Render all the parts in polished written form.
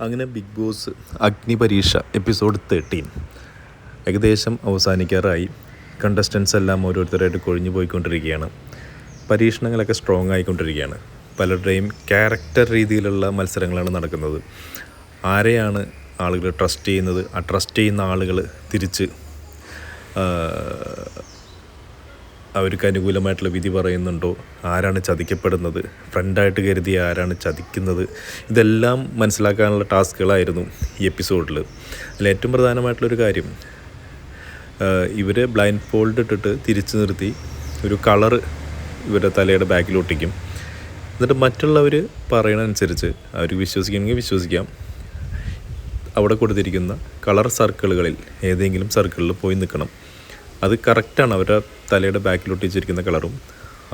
അങ്ങനെ big boss അഗ്നിപരീക്ഷ episode 13 ഏകദേശം അവസാനിക്കാറായി. Contestants എല്ലാം ഓരോരുത്തരായിട്ട് കൊഴിഞ്ഞു പോയിക്കൊണ്ടിരിക്കുകയാണ്. പരീക്ഷണങ്ങളൊക്കെ സ്ട്രോങ് ആയിക്കൊണ്ടിരിക്കുകയാണ്. പലരുടെയും ക്യാരക്ടർ രീതിയിലുള്ള മത്സരങ്ങളാണ് നടക്കുന്നത്. ആരെയാണ് ആളുകൾ ട്രസ്റ്റ് ചെയ്യുന്നത്, ആ ട്രസ്റ്റ് ചെയ്യുന്ന ആളുകൾ തിരിച്ച് അവർക്ക് അനുകൂലമായിട്ടുള്ള വിധി പറയുന്നുണ്ടോ, ആരാണ് ചതിക്കപ്പെടുന്നത്, ഫ്രണ്ടായിട്ട് കരുതി ആരാണ് ചതിക്കുന്നത്, ഇതെല്ലാം മനസ്സിലാക്കാനുള്ള ടാസ്കുകളായിരുന്നു ഈ എപ്പിസോഡിൽ. അതിൽ ഏറ്റവും പ്രധാനമായിട്ടുള്ളൊരു കാര്യം, ഇവർ ബ്ലൈൻഡ് ഫോൾഡ് ഇട്ടിട്ട് തിരിച്ചു നിർത്തി ഒരു കളറ് ഇവരുടെ തലയുടെ ബാക്കിലൊട്ടിക്കും. എന്നിട്ട് മറ്റുള്ളവർ പറയണതനുസരിച്ച് അവർ വിശ്വസിക്കണമെങ്കിൽ വിശ്വസിക്കാം. അവിടെ കൊടുത്തിരിക്കുന്ന കളർ സർക്കിളുകളിൽ ഏതെങ്കിലും സർക്കിളിൽ പോയി നിൽക്കണം. അത് കറക്റ്റാണ്, അവരുടെ തലയുടെ ബാക്കിലൊട്ടിച്ചിരിക്കുന്ന കളറും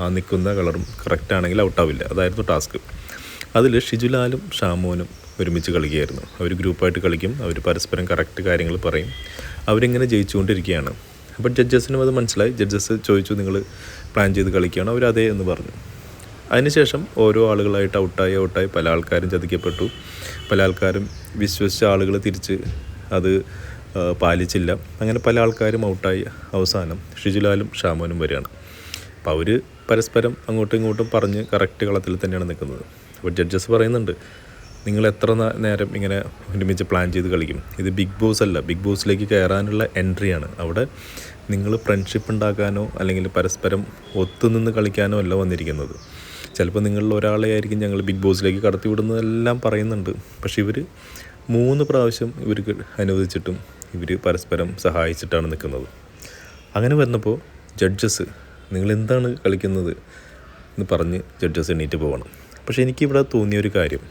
ആ നിൽക്കുന്ന കളറും കറക്റ്റാണെങ്കിൽ ഔട്ടാവില്ല. അതായിരുന്നു ടാസ്ക്. അതിൽ ഷിജുലാലും ഷാമോനും ഒരുമിച്ച് കളിക്കുകയായിരുന്നു. അവർ ഗ്രൂപ്പായിട്ട് കളിക്കും, അവർ പരസ്പരം കറക്റ്റ് കാര്യങ്ങൾ പറയും. അവരിങ്ങനെ ജയിച്ചുകൊണ്ടിരിക്കുകയാണ്. അപ്പോൾ ജഡ്ജസിനും അത് മനസ്സിലായി. ജഡ്ജസ് ചോദിച്ചു, നിങ്ങൾ പ്ലാൻ ചെയ്ത് കളിക്കുകയാണ്? അവർ അതേ എന്ന് പറഞ്ഞു. അതിനുശേഷം ഓരോ ആളുകളായിട്ട് ഔട്ടായി പല ആൾക്കാരും ചതിക്കപ്പെട്ടു. പല ആൾക്കാരും വിശ്വസിച്ച ആളുകൾ തിരിച്ച് അത് പാലിച്ചില്ല. അങ്ങനെ പല ആൾക്കാരും ഔട്ടായി. അവസാനം ഷിജുലാലും ഷാമോനും വരികയാണ്. അപ്പോൾ അവർ പരസ്പരം അങ്ങോട്ടും ഇങ്ങോട്ടും പറഞ്ഞ് കറക്റ്റ് കളത്തിൽ തന്നെയാണ് നിൽക്കുന്നത്. അപ്പോൾ ജഡ്ജസ് പറയുന്നുണ്ട്, നിങ്ങൾ എത്ര നേരം ഇങ്ങനെ ഒരുമിച്ച് പ്ലാൻ ചെയ്ത് കളിക്കും? ഇത് ബിഗ് ബോസ് അല്ല, ബിഗ് ബോസിലേക്ക് കയറാനുള്ള എൻട്രിയാണ്. അവിടെ നിങ്ങൾ ഫ്രണ്ട്ഷിപ്പ് ഉണ്ടാക്കാനോ അല്ലെങ്കിൽ പരസ്പരം ഒത്തുനിന്ന് കളിക്കാനോ അല്ല വന്നിരിക്കുന്നത്. ചിലപ്പോൾ നിങ്ങളിൽ ഒരാളെ ആയിരിക്കും ഞങ്ങൾ ബിഗ് ബോസിലേക്ക് കടത്തി വിടുന്നതെല്ലാം പറയുന്നുണ്ട്. പക്ഷേ ഇവർ 3 പ്രാവശ്യം ഇവർക്ക് അനുവദിച്ചിട്ടും ഇവർ പരസ്പരം സഹായിച്ചിട്ടാണ് നിൽക്കുന്നത്. അങ്ങനെ വന്നപ്പോൾ ജഡ്ജസ്, നിങ്ങൾ എന്താണ് കളിക്കുന്നത് എന്ന് പറഞ്ഞ് ജഡ്ജസ് എണീറ്റ് പോകണം. പക്ഷേ എനിക്കിവിടെ തോന്നിയൊരു കാര്യം,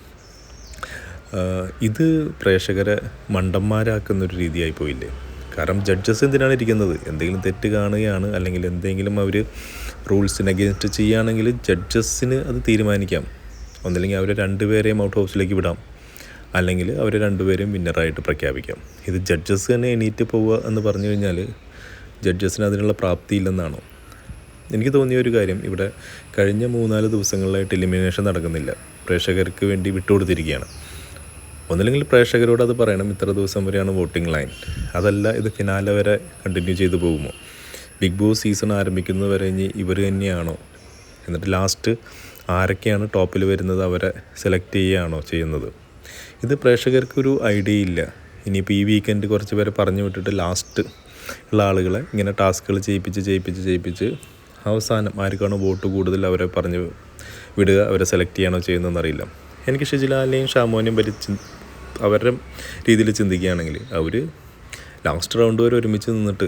ഇത് പ്രേക്ഷകരെ മണ്ടന്മാരാക്കുന്നൊരു രീതിയായി പോയില്ലേ? കാരണം ജഡ്ജസ് എന്തിനാണ് ഇരിക്കുന്നത്? എന്തെങ്കിലും തെറ്റ് കാണുകയാണ് അല്ലെങ്കിൽ എന്തെങ്കിലും അവർ റൂൾസിന് അഗെയിൻസ്റ്റ് ചെയ്യുകയാണെങ്കിൽ ജഡ്ജസിന് അത് തീരുമാനിക്കാം. ഒന്നില്ലെങ്കിൽ അവരെ 2 പേരെയും ഔട്ട് ഹൗസിലേക്ക് വിടാം, അല്ലെങ്കിൽ അവരെ 2 പേരെയും വിന്നറായിട്ട് പ്രഖ്യാപിക്കാം. ഇത് ജഡ്ജസ് തന്നെ എണീറ്റ് പോവുക എന്ന് പറഞ്ഞു കഴിഞ്ഞാൽ ജഡ്ജസിന് അതിനുള്ള പ്രാപ്തി ഇല്ലെന്നാണോ? എനിക്ക് തോന്നിയ ഒരു കാര്യം, ഇവിടെ കഴിഞ്ഞ 3-4 ദിവസങ്ങളിലായിട്ട് എലിമിനേഷൻ നടക്കുന്നില്ല. പ്രേക്ഷകർക്ക് വേണ്ടി വിട്ടുകൊടുത്തിരിക്കുകയാണ്. ഒന്നില്ലെങ്കിൽ പ്രേക്ഷകരോട് അത് പറയണം, ഇത്ര ദിവസം വരെയാണ് വോട്ടിംഗ് ലൈൻ. അതല്ല, ഇത് ഫിനാലെ വരെ കണ്ടിന്യൂ ചെയ്ത് പോകുമോ? ബിഗ് ബോസ് സീസൺ ആരംഭിക്കുന്നത് വരെ ഇനി ഇവർ തന്നെയാണോ? എന്നിട്ട് ലാസ്റ്റ് ആരൊക്കെയാണ് ടോപ്പിൽ വരുന്നത് അവരെ സെലക്ട് ചെയ്യുകയാണോ ചെയ്യുന്നത്? ഇത് പ്രേക്ഷകർക്കൊരു ഐഡിയ ഇല്ല. ഇനിയിപ്പോൾ ഈ വീക്കെൻഡ് കുറച്ച് പേരെ പറഞ്ഞു വിട്ടിട്ട് ലാസ്റ്റ് ഉള്ള ആളുകളെ ഇങ്ങനെ ടാസ്കുകൾ ചെയ്യിപ്പിച്ച് അവസാനം ആർക്കാണോ വോട്ട് കൂടുതൽ അവരെ പറഞ്ഞ് വിടുക, അവരെ സെലക്ട് ചെയ്യാനോ ചെയ്യുന്നതെന്നറിയില്ല. എനിക്ക് ഷിജുലാലിനെയും ഷാമോനെയും അവരുടെ രീതിയിൽ ചിന്തിക്കുകയാണെങ്കിൽ അവർ ലാസ്റ്റ് റൗണ്ട് വരെ ഒരുമിച്ച് നിന്നിട്ട്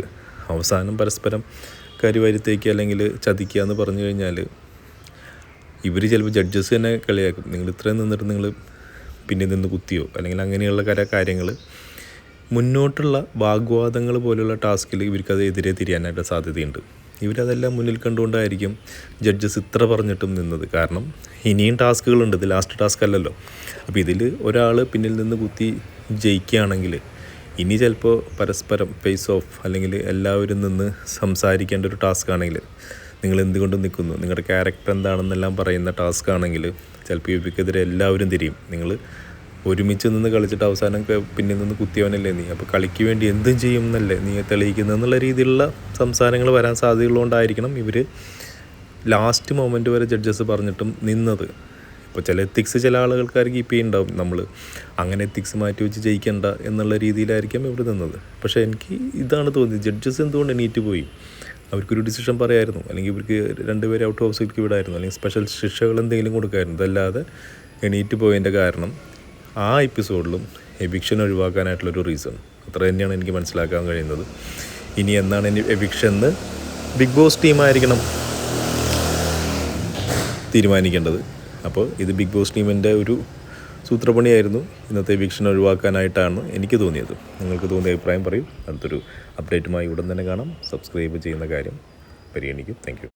അവസാനം പരസ്പരം കരിവാരിത്തേക്ക് അല്ലെങ്കിൽ ചതിക്കുക എന്ന് പറഞ്ഞു കഴിഞ്ഞാൽ ഇവർ ചിലപ്പോൾ ജഡ്ജസ് തന്നെ കളിയാക്കും. നിങ്ങൾ ഇത്രയും നിന്നിട്ട് നിങ്ങൾ പിന്നെ നിന്ന് കുത്തിയോ അല്ലെങ്കിൽ അങ്ങനെയുള്ള കാര്യങ്ങൾ മുന്നോട്ടുള്ള വാഗ്വാദങ്ങൾ പോലുള്ള ടാസ്കിൽ ഇവർക്കത് എതിരെ തിരിയാനായിട്ട് സാധ്യതയുണ്ട്. ഇവരതെല്ലാം മുന്നിൽ കണ്ടുകൊണ്ടായിരിക്കും ജഡ്ജസ് ഇത്ര പറഞ്ഞിട്ടും നിന്നത്. കാരണം ഇനിയും ടാസ്കുകളുണ്ട്, ഇത് ലാസ്റ്റ് ടാസ്ക് അല്ലല്ലോ. അപ്പോൾ ഇതിൽ ഒരാൾ പിന്നിൽ നിന്ന് കുത്തി ജയിക്കുകയാണെങ്കിൽ ഇനി ചിലപ്പോൾ പരസ്പരം ഫേസ് ഓഫ് അല്ലെങ്കിൽ എല്ലാവരും നിന്ന് സംസാരിക്കേണ്ട ഒരു ടാസ്ക് ആണെങ്കിൽ, നിങ്ങൾ എന്തുകൊണ്ട് നിൽക്കുന്നു, നിങ്ങളുടെ ക്യാരക്ടർ എന്താണെന്നെല്ലാം പറയുന്ന ടാസ്ക് ആണെങ്കിൽ ചിലപ്പോൾ ഇവർക്കെതിരെ എല്ലാവരും തിരിയും. നിങ്ങൾ ഒരുമിച്ച് നിന്ന് കളിച്ചിട്ട് അവസാനം പിന്നിൽ നിന്ന് കുത്തിയവനല്ലേ നീ, അപ്പോൾ കളിക്ക് വേണ്ടി എന്തും ചെയ്യും എന്നല്ലേ നീ തെളിയിക്കുന്നതെന്നുള്ള രീതിയിലുള്ള സംസാരങ്ങൾ വരാൻ സാധ്യതയുള്ളതുകൊണ്ടായിരിക്കണം ഇവർ ലാസ്റ്റ് മൊമെൻറ്റ് വരെ ജഡ്ജസ് പറഞ്ഞിട്ടും നിന്നത്. ഇപ്പോൾ ചില എത്തിക്സ് ചില ആളുകൾക്കാർക്ക് കീപ്പ് ചെയ്യുന്നുണ്ടാവും, നമ്മൾ അങ്ങനെ എത്തിക്സ് മാറ്റി വെച്ച് ജയിക്കേണ്ട എന്നുള്ള രീതിയിലായിരിക്കാം ഇവർ നിന്നത്. പക്ഷേ എനിക്ക് ഇതാണ് തോന്നിയത്, ജഡ്ജസ് എന്തുകൊണ്ട് എണീറ്റ് പോയി? അവർക്കൊരു ഡിസിഷൻ പറയായിരുന്നു, അല്ലെങ്കിൽ ഇവർക്ക് 2 പേരെ ഔട്ട് ഹൗസിലേക്ക് വിടായിരുന്നു, അല്ലെങ്കിൽ സ്പെഷ്യൽ ശിക്ഷകൾ എന്തെങ്കിലും കൊടുക്കായിരുന്നു. അതല്ലാതെ എണീറ്റ് പോയതിൻ്റെ കാരണം ആ എപ്പിസോഡിലും എവിക്ഷൻ ഒഴിവാക്കാനായിട്ടുള്ളൊരു റീസൺ അത്ര തന്നെയാണ് എനിക്ക് മനസ്സിലാക്കാൻ കഴിയുന്നത്. ഇനി എന്നാണ് ഇനി എവിക്ഷൻ എന്ന് ബിഗ് ബോസ് ടീമായിരിക്കണം തീരുമാനിക്കേണ്ടത്. അപ്പോൾ ഇത് ബിഗ് ബോസ് ടീമിൻ്റെ ഒരു സൂത്രപ്പണിയായിരുന്നു. ഇന്നത്തെ എവിക്ഷൻ ഒഴിവാക്കാനായിട്ടാണ് എനിക്ക് തോന്നിയത്. നിങ്ങൾക്ക് തോന്നിയ അഭിപ്രായം പറയൂ. അടുത്തൊരു അപ്ഡേറ്റുമായി ഉടൻ തന്നെ കാണാം. സബ്സ്ക്രൈബ് ചെയ്യുന്ന കാര്യം പരിഗണിക്കും. Thank you.